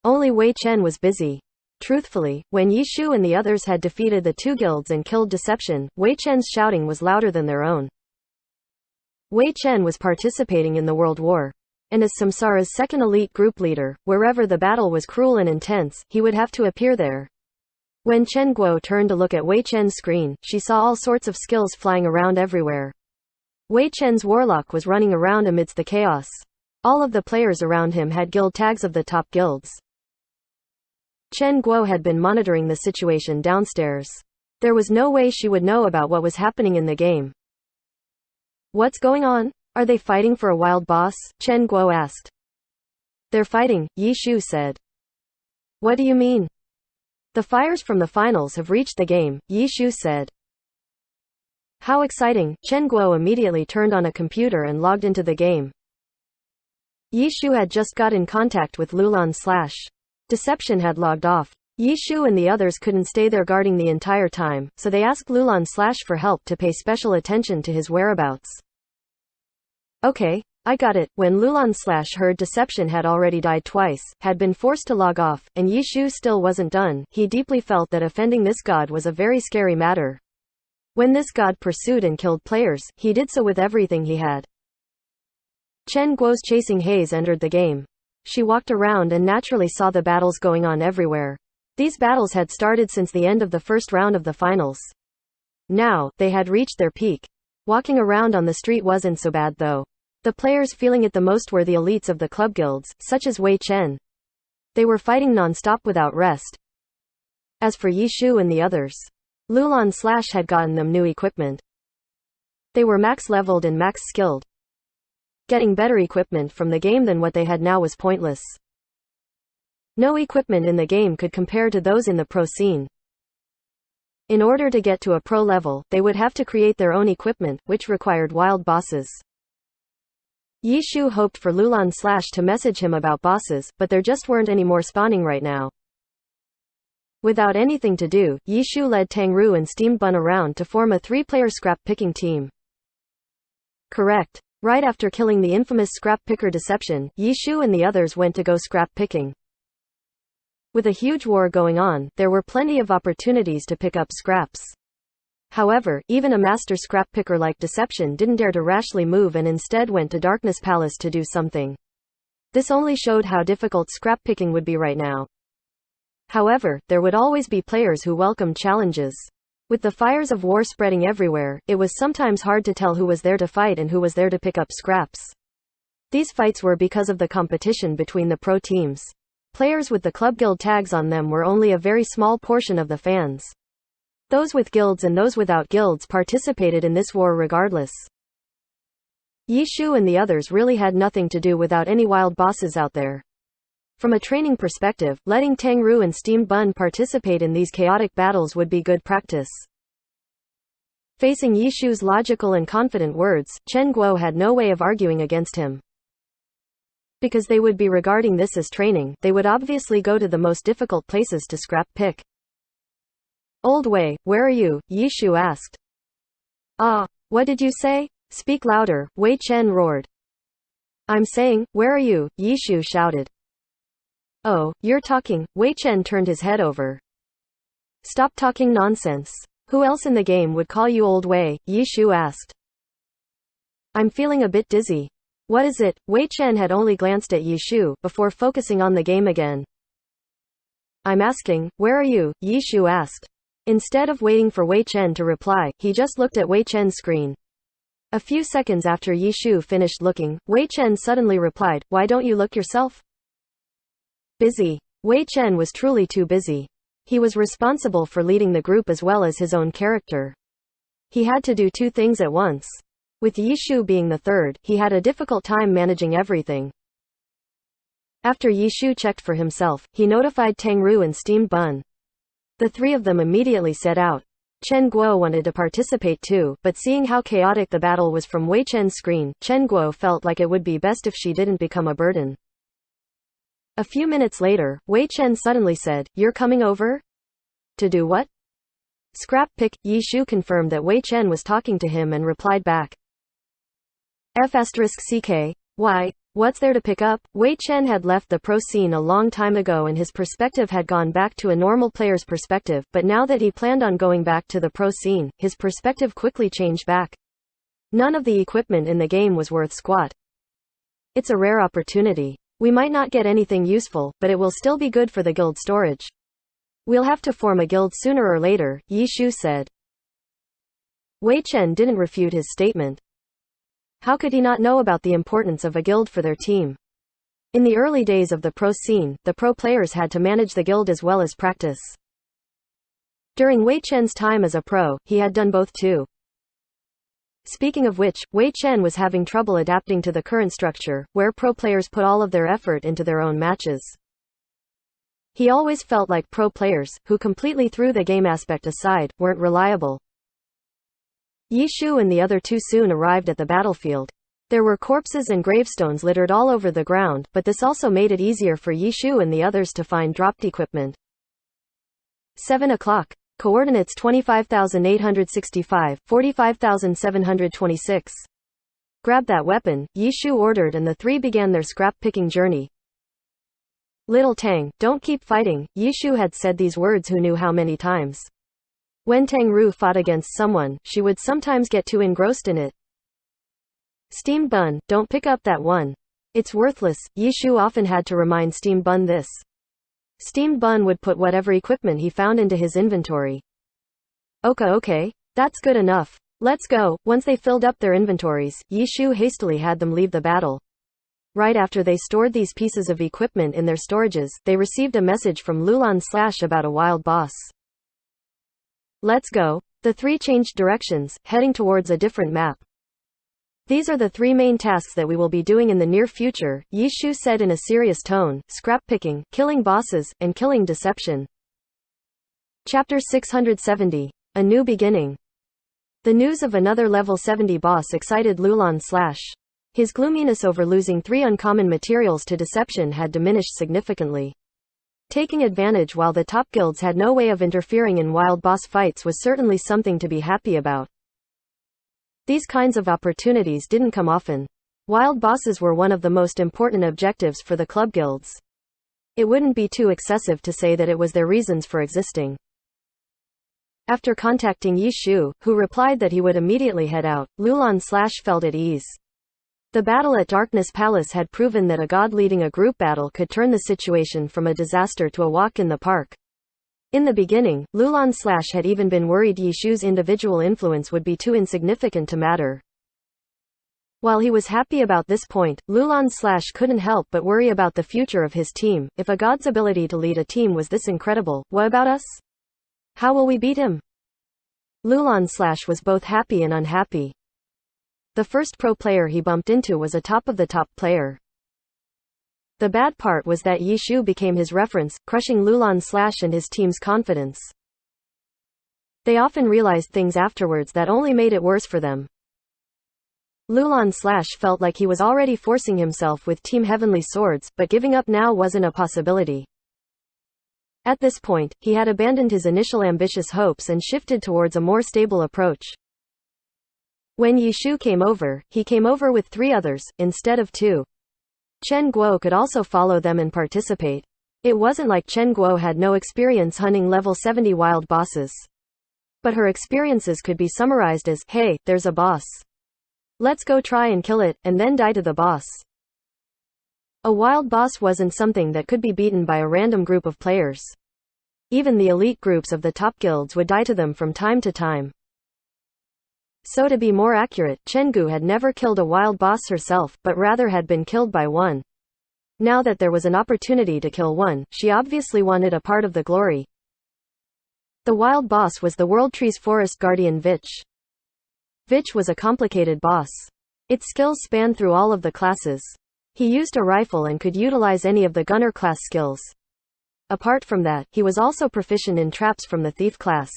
Only Wei Chen was busy. Truthfully, when Yi Shu and the others had defeated the two guilds and killed Deception, Wei Chen's shouting was louder than their own. Wei Chen was participating in the World War. And as Samsara's second elite group leader, wherever the battle was cruel and intense, he would have to appear there. When Chen Guo turned to look at Wei Chen's screen, she saw all sorts of skills flying around everywhere. Wei Chen's warlock was running around amidst the chaos. All of the players around him had guild tags of the top guilds. Chen Guo had been monitoring the situation downstairs. There was no way she would know about what was happening in the game. What's going on? Are they fighting for a wild boss? Chen Guo asked. They're fighting, Yi Shu said. What do you mean? The fires from the finals have reached the game, Yi Shu said. How exciting! Chen Guo immediately turned on a computer and logged into the game. Yi Shu had just got in contact with Lulan / Deception had logged off. Yi Shu and the others couldn't stay there guarding the entire time, so they asked Lulan / for help to pay special attention to his whereabouts. Okay, I got it. When Lulan / heard Deception had already died twice, had been forced to log off, and Yi Shu still wasn't done, he deeply felt that offending this god was a very scary matter. When this god pursued and killed players, he did so with everything he had. Chen Guo's chasing haze entered the game. She walked around and naturally saw the battles going on everywhere. These battles had started since the end of the first round of the finals. Now, they had reached their peak. Walking around on the street wasn't so bad though. The players feeling it the most were the elites of the club guilds, such as Wei Chen. They were fighting non-stop without rest. As for Yi Shu and the others, Lulan / had gotten them new equipment. They were max leveled and max skilled. Getting better equipment from the game than what they had now was pointless. No equipment in the game could compare to those in the pro scene. In order to get to a pro level, they would have to create their own equipment, which required wild bosses. Yi Shu hoped for Lulan / to message him about bosses, but there just weren't any more spawning right now. Without anything to do, Yi Shu led Tang Ru and Steamed Bun around to form a 3-player scrap-picking team. Correct. Right after killing the infamous scrap-picker Deception, Yi Shu and the others went to go scrap-picking. With a huge war going on, there were plenty of opportunities to pick up scraps. However, even a master scrap-picker like Deception didn't dare to rashly move and instead went to Darkness Palace to do something. This only showed how difficult scrap-picking would be right now. However, there would always be players who welcomed challenges. With the fires of war spreading everywhere, it was sometimes hard to tell who was there to fight and who was there to pick up scraps. These fights were because of the competition between the pro teams. Players with the club guild tags on them were only a very small portion of the fans. Those with guilds and those without guilds participated in this war regardless. Yi Shu and the others really had nothing to do without any wild bosses out there. From a training perspective, letting Tang Ru and Steamed Bun participate in these chaotic battles would be good practice. Facing Yi Shu's logical and confident words, Chen Guo had no way of arguing against him. Because they would be regarding this as training, they would obviously go to the most difficult places to scrap pick. Old Wei, where are you? Yi Shu asked. What did you say? Speak louder, Wei Chen roared. I'm saying, where are you? Yi Shu shouted. Oh, you're talking. Wei Chen turned his head over. Stop talking nonsense. Who else in the game would call you Old Wei? Yi Shu asked. I'm feeling a bit dizzy. What is it? Wei Chen had only glanced at Yi Shu, before focusing on the game again. I'm asking, where are you? Yi Shu asked. Instead of waiting for Wei Chen to reply, he just looked at Wei Chen's screen. A few seconds after Yi Shu finished looking, Wei Chen suddenly replied, why don't you look yourself? Busy. Wei Chen was truly too busy. He was responsible for leading the group as well as his own character. He had to do two things at once. With Yi Shu being the third, he had a difficult time managing everything. After Yi Shu checked for himself, he notified Tang Ru and Steamed Bun. The three of them immediately set out. Chen Guo wanted to participate too, but seeing how chaotic the battle was from Wei Chen's screen, Chen Guo felt like it would be best if she didn't become a burden. A few minutes later, Wei Chen suddenly said, "You're coming over? To do what?" Scrap pick. Yi Shu confirmed that Wei Chen was talking to him and replied back. F***CK. Why? What's there to pick up? Wei Chen had left the pro scene a long time ago and his perspective had gone back to a normal player's perspective, but now that he planned on going back to the pro scene, his perspective quickly changed back. None of the equipment in the game was worth squat. It's a rare opportunity. We might not get anything useful, but it will still be good for the guild storage. We'll have to form a guild sooner or later, Yi Shu said. Wei Chen didn't refute his statement. How could he not know about the importance of a guild for their team? In the early days of the pro scene, the pro players had to manage the guild as well as practice. During Wei Chen's time as a pro, he had done both too. Speaking of which, Wei Chen was having trouble adapting to the current structure, where pro players put all of their effort into their own matches. He always felt like pro players, who completely threw the game aspect aside, weren't reliable. Yi Shu and the other two soon arrived at the battlefield. There were corpses and gravestones littered all over the ground, but this also made it easier for Yi Shu and the others to find dropped equipment. 7 o'clock. Coordinates 25,865, 45,726. Grab that weapon, Yi Shu ordered, and the three began their scrap-picking journey. Little Tang, don't keep fighting, Yi Shu had said these words who knew how many times. When Tang Ru fought against someone, she would sometimes get too engrossed in it. Steamed Bun, don't pick up that one. It's worthless, Yi Shu often had to remind Steamed Bun this. Steamed Bun would put whatever equipment he found into his inventory. Okay, that's good enough. Let's go. Once they filled up their inventories, Yi Shu hastily had them leave the battle. Right after they stored these pieces of equipment in their storages, they received a message from Lulan Slash about a wild boss. Let's go. The three changed directions, heading towards a different map. These are the three main tasks that we will be doing in the near future, Yi Shu said in a serious tone: scrap picking, killing bosses, and killing deception. Chapter 670. A New Beginning. The news of another level 70 boss excited Lulan Slash. His gloominess over losing 3 uncommon materials to deception had diminished significantly. Taking advantage while the top guilds had no way of interfering in wild boss fights was certainly something to be happy about. These kinds of opportunities didn't come often. Wild bosses were one of the most important objectives for the club guilds. It wouldn't be too excessive to say that it was their reasons for existing. After contacting Yi Shu, who replied that he would immediately head out, Lulan Slash felt at ease. The battle at Darkness Palace had proven that a god leading a group battle could turn the situation from a disaster to a walk in the park. In the beginning, Lulan Slash had even been worried Yi Shu's individual influence would be too insignificant to matter. While he was happy about this point, Lulan Slash couldn't help but worry about the future of his team. If a god's ability to lead a team was this incredible, what about us? How will we beat him? Lulan Slash was both happy and unhappy. The first pro player he bumped into was a top-of-the-top player. The bad part was that Yi Shu became his reference, crushing Lulan Slash and his team's confidence. They often realized things afterwards that only made it worse for them. Lulan Slash felt like he was already forcing himself with Team Heavenly Swords, but giving up now wasn't a possibility. At this point, he had abandoned his initial ambitious hopes and shifted towards a more stable approach. When Yi Shu came over, he came over with 3 others, instead of 2. Chen Guo could also follow them and participate. It wasn't like Chen Guo had no experience hunting level 70 wild bosses. But her experiences could be summarized as, hey, there's a boss. Let's go try and kill it, and then die to the boss. A wild boss wasn't something that could be beaten by a random group of players. Even the elite groups of the top guilds would die to them from time to time. So to be more accurate, Chen Gu had never killed a wild boss herself, but rather had been killed by one. Now that there was an opportunity to kill one, she obviously wanted a part of the glory. The wild boss was the World Tree's forest guardian Vich. Vich was a complicated boss. Its skills spanned through all of the classes. He used a rifle and could utilize any of the gunner class skills. Apart from that, he was also proficient in traps from the thief class.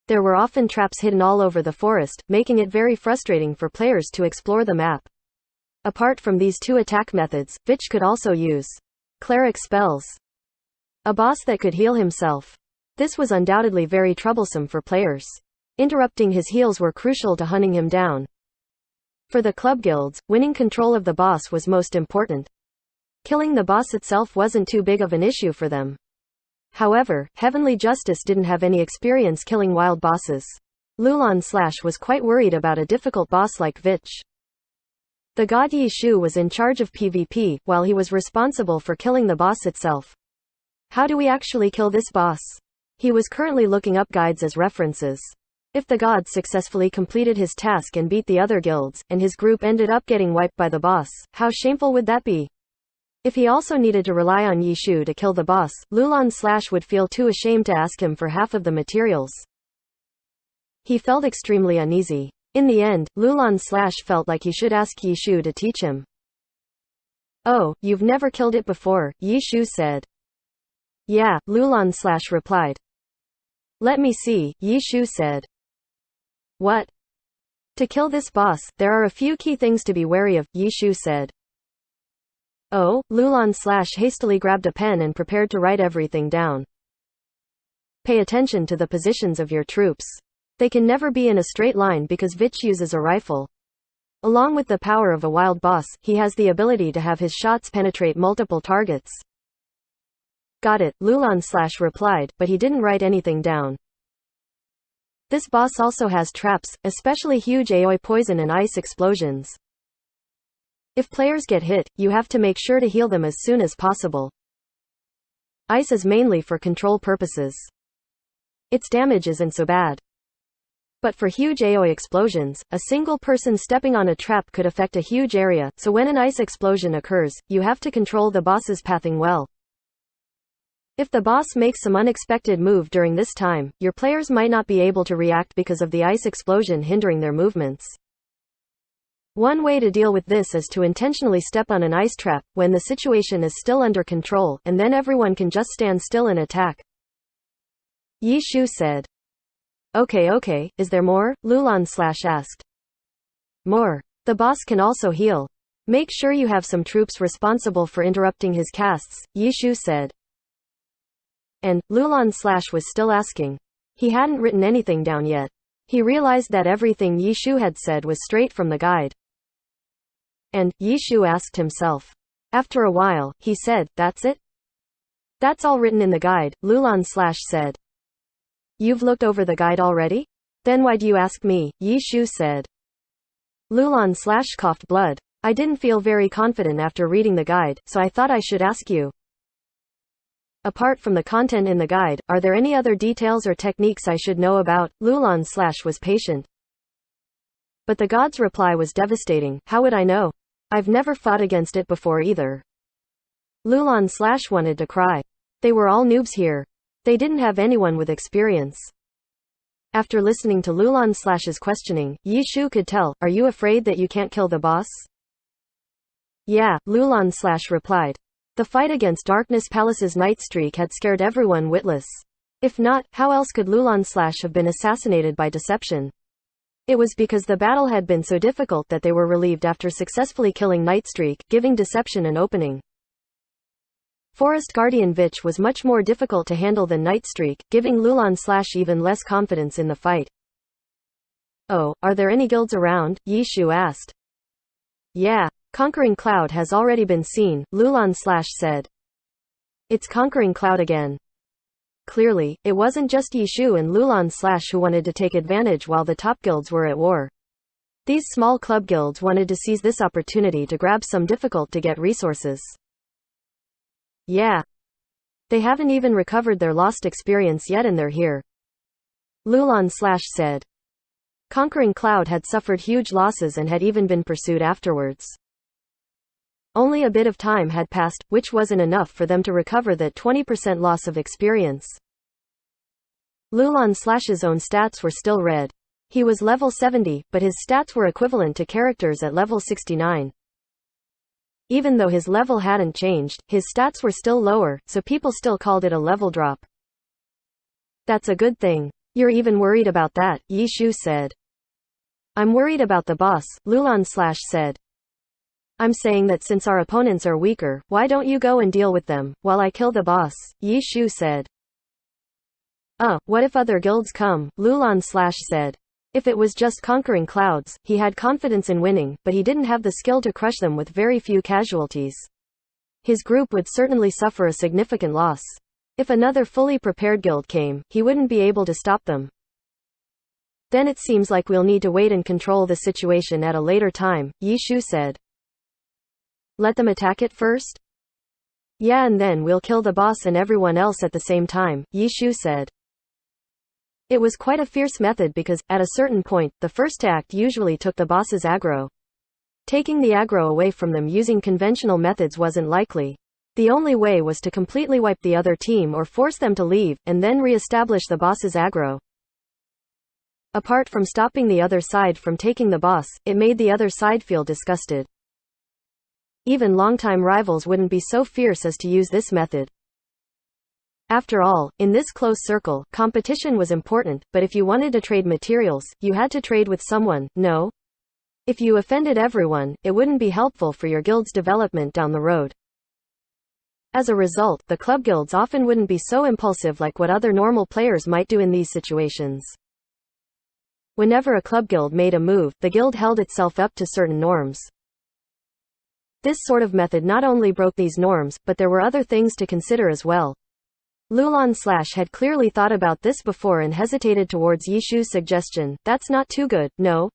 There were often traps hidden all over the forest, making it very frustrating for players to explore the map. Apart from these 2 attack methods, Vich could also use cleric spells. A boss that could heal himself. This was undoubtedly very troublesome for players. Interrupting his heals were crucial to hunting him down. For the club guilds, winning control of the boss was most important. Killing the boss itself wasn't too big of an issue for them. However, Heavenly Justice didn't have any experience killing wild bosses. Lulon Slash was quite worried about a difficult boss like Vich. The god Yi Shu was in charge of PvP, while he was responsible for killing the boss itself. How do we actually kill this boss? He was currently looking up guides as references. If the god successfully completed his task and beat the other guilds, and his group ended up getting wiped by the boss, how shameful would that be? If he also needed to rely on Yi Shu to kill the boss, Lulon Slash would feel too ashamed to ask him for half of the materials. He felt extremely uneasy. In the end, Lulon Slash felt like he should ask Yi Shu to teach him. Oh, you've never killed it before, Yi Shu said. Yeah, Lulon Slash replied. Let me see, Yi Shu said. What? To kill this boss, there are a few key things to be wary of, Yi Shu said. Oh, Lulon Slash hastily grabbed a pen and prepared to write everything down. Pay attention to the positions of your troops. They can never be in a straight line because Vich uses a rifle. Along with the power of a wild boss, he has the ability to have his shots penetrate multiple targets. Got it, Lulon Slash replied, but he didn't write anything down. This boss also has traps, especially huge AoE poison and ice explosions. If players get hit, you have to make sure to heal them as soon as possible. Ice is mainly for control purposes. Its damage isn't so bad. But for huge AoE explosions, a single person stepping on a trap could affect a huge area, so when an ice explosion occurs, you have to control the boss's pathing well. If the boss makes some unexpected move during this time, your players might not be able to react because of the ice explosion hindering their movements. One way to deal with this is to intentionally step on an ice trap, when the situation is still under control, and then everyone can just stand still and attack. Yi Shu said. Okay, is there more? Lulon Slash asked. More. The boss can also heal. Make sure you have some troops responsible for interrupting his casts, Yi Shu said. And, Lulon Slash was still asking. He hadn't written anything down yet. He realized that everything Yi Shu had said was straight from the guide. And, Yi Shu asked himself. After a while, he said, that's it? That's all written in the guide, Lulon Slash said. You've looked over the guide already? Then why do you ask me, Yi Shu said. Lulon Slash coughed blood. I didn't feel very confident after reading the guide, so I thought I should ask you. Apart from the content in the guide, are there any other details or techniques I should know about? Lulon Slash was patient. But the god's reply was devastating. How would I know? I've never fought against it before either. Lulon Slash wanted to cry. They were all noobs here. They didn't have anyone with experience. After listening to Lulon Slash's questioning, Yi Shu could tell, are you afraid that you can't kill the boss? Yeah, Lulon Slash replied. The fight against Darkness Palace's night streak had scared everyone witless. If not, how else could Lulon Slash have been assassinated by deception? It was because the battle had been so difficult that they were relieved after successfully killing Nightstreak, giving deception an opening. Forest Guardian Vich was much more difficult to handle than Nightstreak, giving Lulon Slash even less confidence in the fight. Oh, are there any guilds around? Yi Shu asked. Yeah. Conquering Cloud has already been seen, Lulon Slash said. It's Conquering Cloud again. Clearly, it wasn't just Yi Shu and Lulon Slash who wanted to take advantage while the top guilds were at war. These small club guilds wanted to seize this opportunity to grab some difficult-to-get resources. Yeah. They haven't even recovered their lost experience yet and they're here. Lulon Slash said. Conquering Cloud had suffered huge losses and had even been pursued afterwards. Only a bit of time had passed, which wasn't enough for them to recover that 20% loss of experience. Lulon Slash's own stats were still red. He was level 70, but his stats were equivalent to characters at level 69. Even though his level hadn't changed, his stats were still lower, so people still called it a level drop. That's a good thing. You're even worried about that, Yi Shu said. I'm worried about the boss, Lulon Slash said. I'm saying that since our opponents are weaker, why don't you go and deal with them, while I kill the boss, Yi Shu said. What if other guilds come? Lulan Slash said. If it was just conquering clouds, he had confidence in winning, but he didn't have the skill to crush them with very few casualties. His group would certainly suffer a significant loss. If another fully prepared guild came, he wouldn't be able to stop them. Then it seems like we'll need to wait and control the situation at a later time, Yi Shu said. Let them attack it first? Yeah, and then we'll kill the boss and everyone else at the same time, Yi Shu said. It was quite a fierce method because, at a certain point, the first to act usually took the boss's aggro. Taking the aggro away from them using conventional methods wasn't likely. The only way was to completely wipe the other team or force them to leave, and then re-establish the boss's aggro. Apart from stopping the other side from taking the boss, it made the other side feel disgusted. Even longtime rivals wouldn't be so fierce as to use this method. After all, in this close circle, competition was important, but if you wanted to trade materials, you had to trade with someone, no? If you offended everyone, it wouldn't be helpful for your guild's development down the road. As a result, the club guilds often wouldn't be so impulsive like what other normal players might do in these situations. Whenever a club guild made a move, the guild held itself up to certain norms. This sort of method not only broke these norms, but there were other things to consider as well. Lulan Slash had clearly thought about this before and hesitated towards Yi Shu's suggestion. That's not too good, no?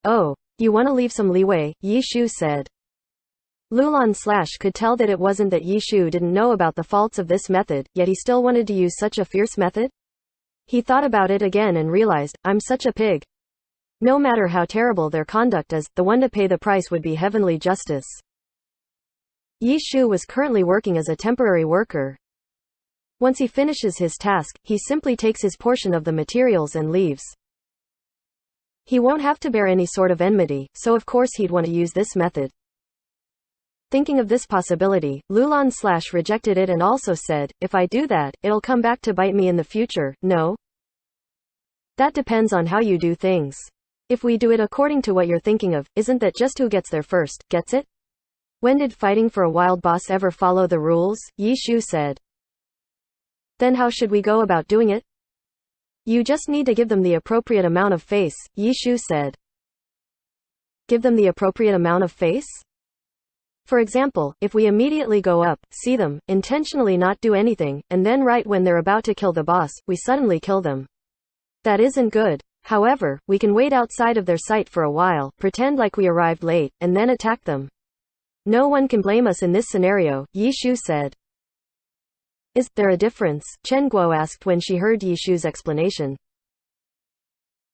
Oh, you want to leave some leeway, Yi Shu said. Lulan Slash could tell that it wasn't that Yi Shu didn't know about the faults of this method, yet he still wanted to use such a fierce method? He thought about it again and realized, I'm such a pig. No matter how terrible their conduct is, the one to pay the price would be heavenly justice. Yi Shu was currently working as a temporary worker. Once he finishes his task, he simply takes his portion of the materials and leaves. He won't have to bear any sort of enmity, so of course he'd want to use this method. Thinking of this possibility, Lulan Slash rejected it and also said, if I do that, it'll come back to bite me in the future, no? That depends on how you do things. If we do it according to what you're thinking of, isn't that just who gets there first, gets it? When did fighting for a wild boss ever follow the rules? Yi Shu said. Then how should we go about doing it? You just need to give them the appropriate amount of face, Yi Shu said. Give them the appropriate amount of face? For example, if we immediately go up, see them, intentionally not do anything, and then right when they're about to kill the boss, we suddenly kill them. That isn't good. However, we can wait outside of their sight for a while, pretend like we arrived late, and then attack them. No one can blame us in this scenario, Yi Shu said. Is there a difference? Chen Guo asked when she heard Yi Shu's explanation.